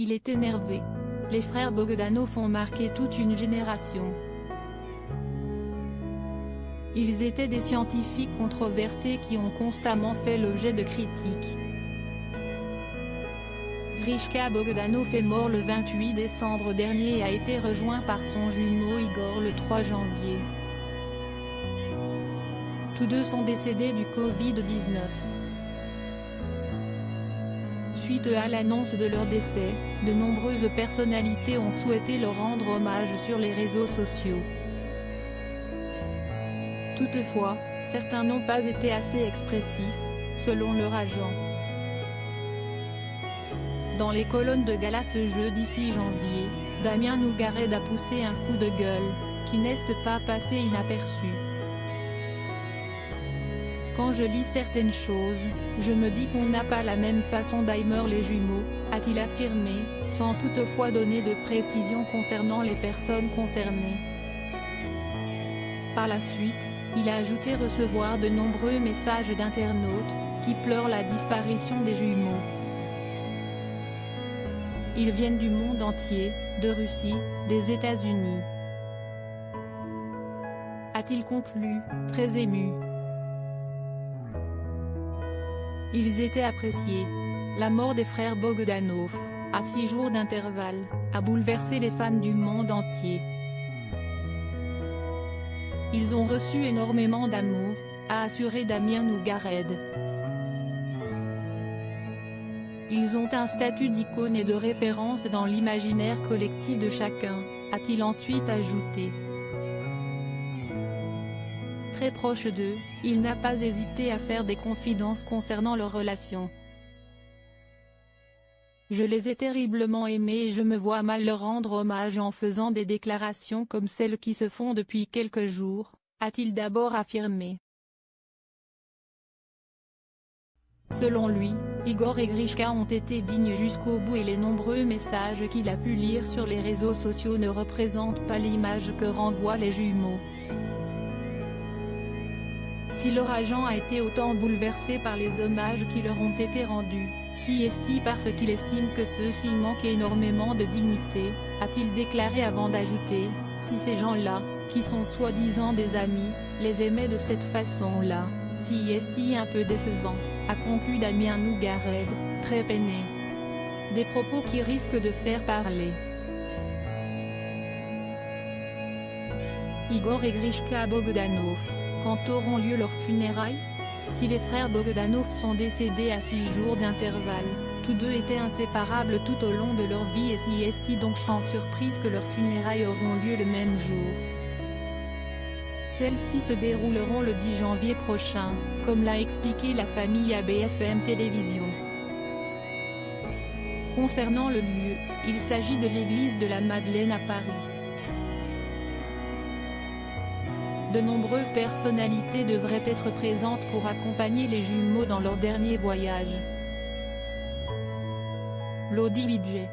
Il est énervé. Les frères Bogdanov ont marqué toute une génération. Ils étaient des scientifiques controversés qui ont constamment fait l'objet de critiques. Grishka Bogdanov est mort le 28 décembre dernier et a été rejoint par son jumeau Igor le 3 janvier. Tous deux sont décédés du Covid-19. Suite à l'annonce de leur décès, de nombreuses personnalités ont souhaité leur rendre hommage sur les réseaux sociaux. Toutefois, certains n'ont pas été assez expressifs, selon leur agent. Dans les colonnes de gala ce jeudi 6 janvier, Damien Nougared a poussé un coup de gueule, qui n'est pas passé inaperçu. Quand je lis certaines choses, je me dis qu'on n'a pas la même façon d'aimer les jumeaux, a-t-il affirmé, sans toutefois donner de précisions concernant les personnes concernées. Par la suite, il a ajouté recevoir de nombreux messages d'internautes, qui pleurent la disparition des jumeaux. Ils viennent du monde entier, de Russie, des États-Unis. A-t-il conclu, très ému. Ils étaient appréciés. La mort des frères Bogdanov, à 6 jours d'intervalle, a bouleversé les fans du monde entier. Ils ont reçu énormément d'amour, a assuré Damien Nougared. Ils ont un statut d'icône et de référence dans l'imaginaire collectif de chacun, a-t-il ensuite ajouté. Très proche d'eux, il n'a pas hésité à faire des confidences concernant leur relation. Je les ai terriblement aimés et je me vois mal leur rendre hommage en faisant des déclarations comme celles qui se font depuis quelques jours, a-t-il d'abord affirmé. Selon lui, Igor et Grishka ont été dignes jusqu'au bout et les nombreux messages qu'il a pu lire sur les réseaux sociaux ne représentent pas l'image que renvoient les jumeaux. Si leur agent a été autant bouleversé par les hommages qui leur ont été rendus, si est-il parce qu'il estime que ceux-ci manquent énormément de dignité, a-t-il déclaré avant d'ajouter, si ces gens-là, qui sont soi-disant des amis, les aimaient de cette façon-là, si est-il un peu décevant, a conclu Damien Nougared, très peiné. Des propos qui risquent de faire parler. Igor et Grishka Bogdanov, quand auront lieu leurs funérailles? Si les frères Bogdanov sont décédés à 6 jours d'intervalle, tous deux étaient inséparables tout au long de leur vie et si est donc sans surprise que leurs funérailles auront lieu le même jour. Celles-ci se dérouleront le 10 janvier prochain, comme l'a expliqué la famille à BFM Télévision. Concernant le lieu, il s'agit de l'église de la Madeleine à Paris. De nombreuses personnalités devraient être présentes pour accompagner les jumeaux dans leur dernier voyage. Lodi Vidje.